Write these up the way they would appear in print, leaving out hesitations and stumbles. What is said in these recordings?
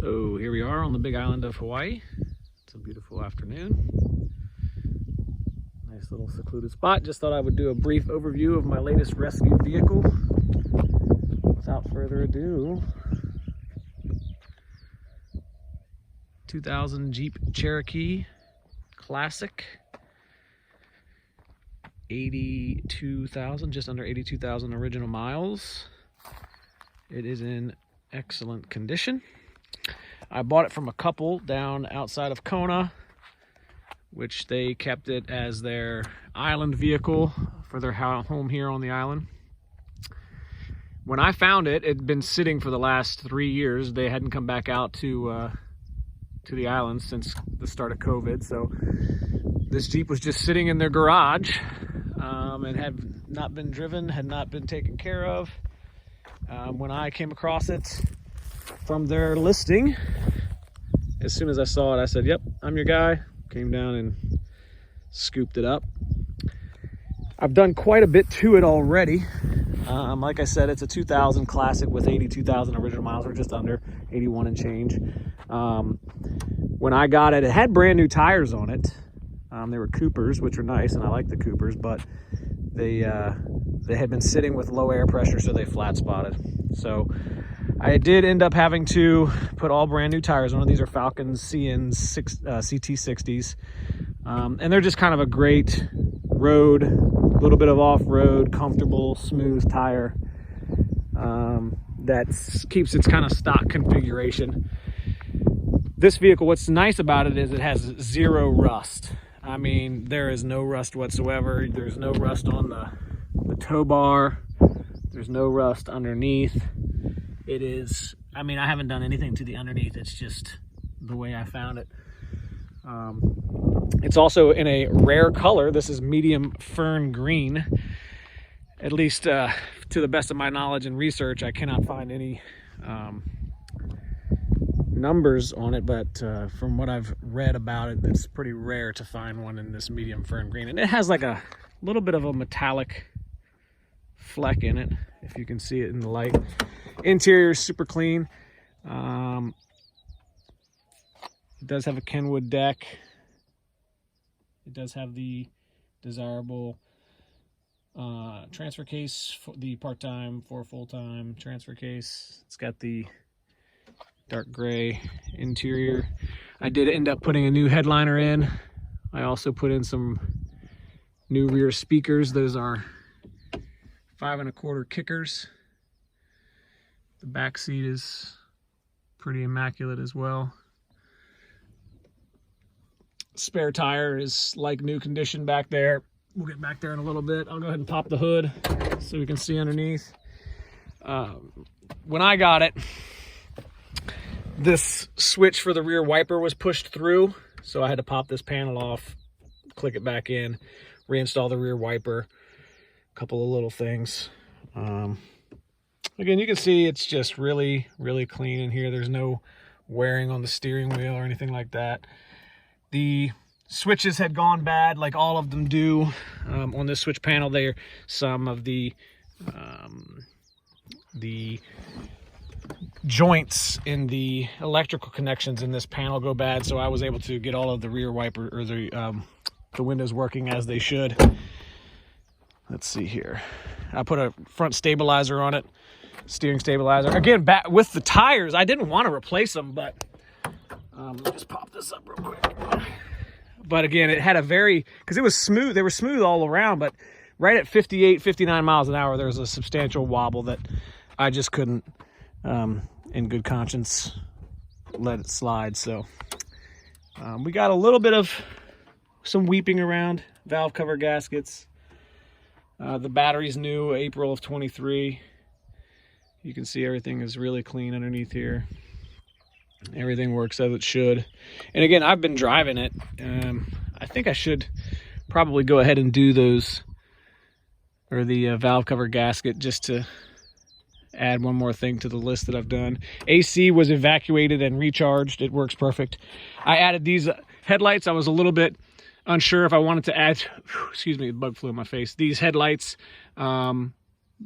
So here we are on the big island of Hawaii. It's a beautiful afternoon. Nice little secluded spot. Just thought I would do a brief overview of my latest rescued vehicle. Without further ado, 2000 Jeep Cherokee Classic. 82,000, just under 82,000 original miles. It is in excellent condition. I bought it from a couple down outside of Kona, which they kept it as their island vehicle for their home here on the island. When I found it, it had been sitting for the last 3 years. They hadn't come back out to the island since the start of COVID. So this Jeep was just sitting in their garage and had not been driven, had not been taken care of. When I came across it from their listing, as soon as I saw it, I said, yep, I'm your guy. Came down and scooped it up. I've done quite a bit to it already. Like I said, it's a 2000 Classic with 82,000 original miles, or just under 81 and change. When I got it, it had brand new tires on it. They were Coopers, which are nice, and I like the Coopers, but they had been sitting with low air pressure, so they flat spotted. So I did end up having to put all brand new tires on it. These are Falcon CT60s, and they're just kind of a great road, a little bit of off-road, comfortable, smooth tire that keeps its kind of stock configuration. This vehicle, what's nice about it is it has zero rust. I mean, there is no rust whatsoever. There's no rust on the tow bar. There's no rust underneath. It is, I mean, I haven't done anything to the underneath. It's just the way I found it. It's also in a rare color. This is medium fern green. At least to the best of my knowledge and research, I cannot find any numbers on it, but from what I've read about it, it's pretty rare to find one in this medium fern green. And it has like a little bit of a metallic fleck in it, if you can see it in the light. Interior is super clean. It does have a Kenwood deck. It does have the desirable transfer case, for the part-time for full-time transfer case. It's got the dark gray interior. I did end up putting a new headliner in. I also put in some new rear speakers. Those are 5 1/4 kickers. The back seat is pretty immaculate as well. Spare tire is like new condition back there. We'll get back there in a little bit. I'll go ahead and pop the hood so we can see underneath. When I got it, this switch for the rear wiper was pushed through, so I had to pop this panel off, click it back in, reinstall the rear wiper, a couple of little things. Again, you can see it's just really, really clean in here. There's no wearing on the steering wheel or anything like that. The switches had gone bad, like all of them do. On this switch panel there, some of the joints in the electrical connections in this panel go bad, so I was able to get all of the rear wiper, or the windows working as they should. Let's see here. I put a front stabilizer on it, steering stabilizer. Again, back with the tires, I didn't want to replace them, but let me just pop this up real quick. But again, it had a very, because it was smooth, they were smooth all around, but right at 58, 59 miles an hour, there was a substantial wobble that I just couldn't, in good conscience, let it slide. So we got a little bit of some weeping around, valve cover gaskets. The battery's new, April of 23. You can see everything is really clean underneath here. Everything works as it should. And again, I've been driving it. I think I should probably go ahead and do those, or the valve cover gasket, just to add one more thing to the list that I've done. AC was evacuated and recharged. It works perfect. I added these headlights. I was a little bit unsure if I wanted to add, excuse me, the bug flew in my face. These headlights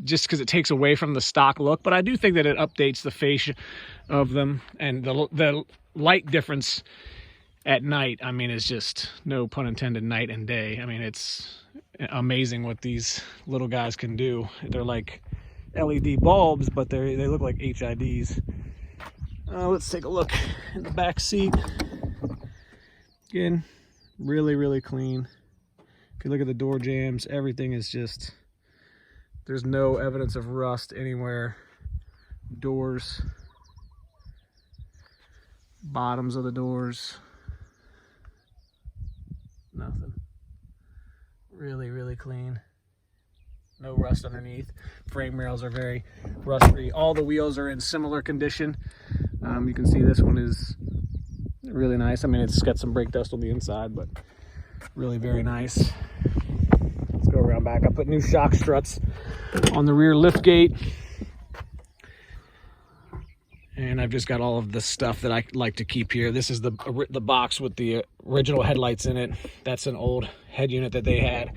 just because it takes away from the stock look, but I do think that it updates the face of them, and the light difference at night, I mean, is just, no pun intended, night and day. I mean, it's amazing what these little guys can do. They're like LED bulbs, but they look like HIDs. Let's take a look in the back seat. Again, really, really clean. If you look at the door jambs, everything is just, there's no evidence of rust anywhere. Doors, bottoms of the doors, nothing. Really, really clean. No rust underneath. Frame rails are very rust-free. All the wheels are in similar condition. You can see this one is really nice. I mean, it's got some brake dust on the inside, but really very nice. Let's go around back. I put new shock struts on the rear lift gate. And I've just got all of the stuff that I like to keep here. This is the box with the original headlights in it. That's an old head unit that they had.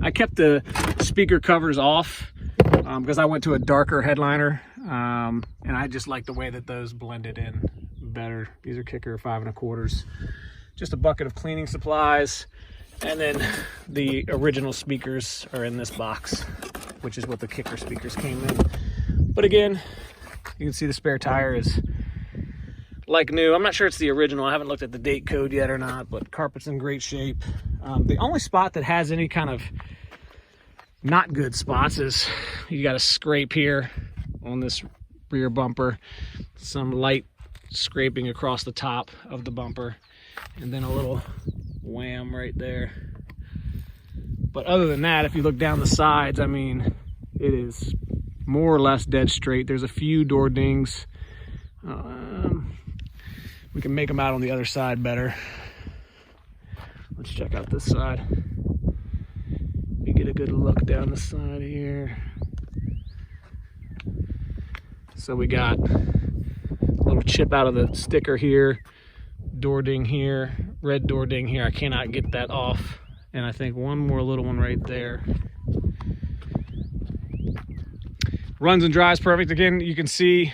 I kept the speaker covers off because I went to a darker headliner, and I just like the way that those blended in better. These are Kicker 5 1/4. Just a bucket of cleaning supplies, and then the original speakers are in this box, which is what the Kicker speakers came in. But again, you can see the spare tire is like new. I'm not sure it's the original. I haven't looked at the date code yet or not, but carpet's in great shape. The only spot that has any kind of not good spots is you got a scrape here on this rear bumper, some light scraping across the top of the bumper, and then a little wham right there. But other than that, if you look down the sides, I mean, it is more or less dead straight. There's a few door dings. We can make them out on the other side better. Let's check out this side. You get a good look down the side here. So we got a little chip out of the sticker here, door ding here, red door ding here. I cannot get that off. And I think one more little one right there. Runs and dries perfect. Again, you can see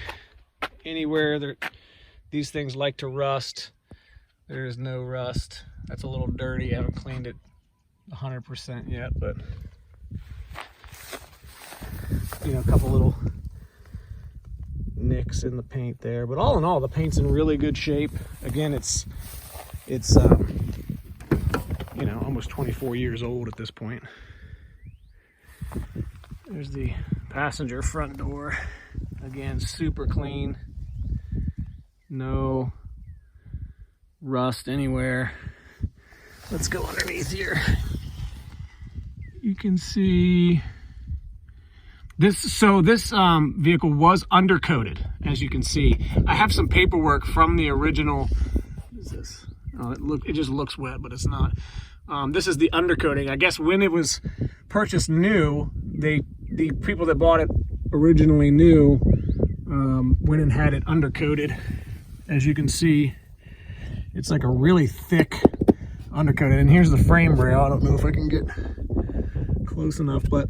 anywhere these things like to rust. There is no rust. That's a little dirty. I haven't cleaned it 100% yet, but you know, a couple little nicks in the paint there. But all in all, the paint's in really good shape. Again, it's you know, almost 24 years old at this point. There's the passenger front door. Again, super clean. No rust anywhere. Let's go underneath here. You can see this. So this vehicle was undercoated, as you can see. I have some paperwork from the original. What is this? Oh, it just looks wet, but it's not. This is the undercoating. I guess when it was purchased new, the people that bought it originally new went and had it undercoated. As you can see, it's like a really thick undercoated. And here's the frame rail. I don't know if I can get close enough, but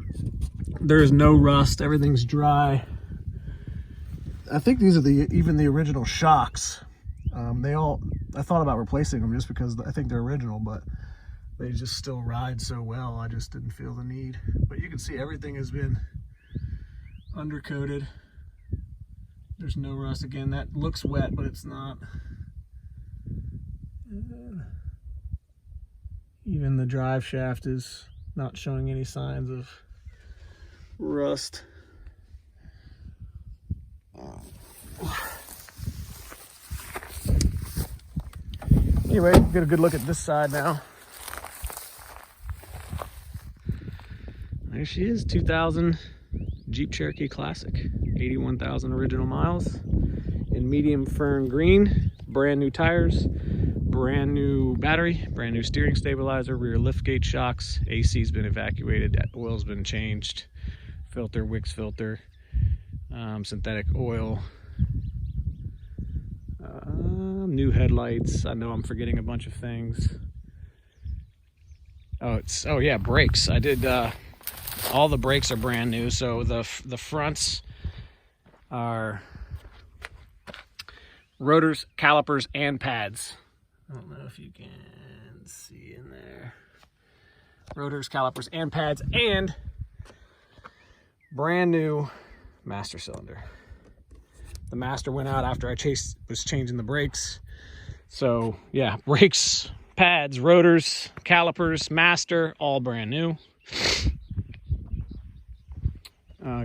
there is no rust. Everything's dry. I think these are even the original shocks. I thought about replacing them just because I think they're original, but they just still ride so well. I just didn't feel the need. But you can see everything has been undercoated. There's no rust. Again, that looks wet, but it's not. And even the drive shaft is not showing any signs of rust. Anyway, get a good look at this side now. There she is, 2000 Jeep Cherokee Classic, 81,000 original miles, in medium Fern green, brand new tires, brand new battery, brand new steering stabilizer, rear liftgate shocks, AC's been evacuated, oil's been changed, filter, Wix filter, synthetic oil, new headlights. I know I'm forgetting a bunch of things. Oh yeah, brakes. I did All the brakes are brand new, so the fronts are rotors, calipers, and pads. I don't know if you can see in there. Rotors, calipers, and pads, and brand new master cylinder. The master went out after I was changing the brakes. So yeah, brakes, pads, rotors, calipers, master, all brand new.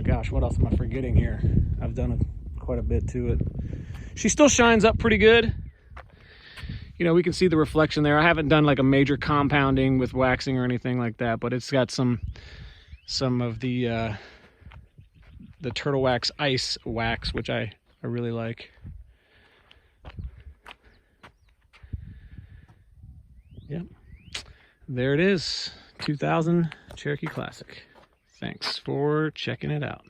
Gosh, what else am I forgetting here? I've done quite a bit to it. She still shines up pretty good. You know, we can see the reflection there. I haven't done like a major compounding with waxing or anything like that, but it's got some of the Turtle Wax ice wax, which I really like. Yep, there it is, 2000 Cherokee Classic. Thanks for checking it out.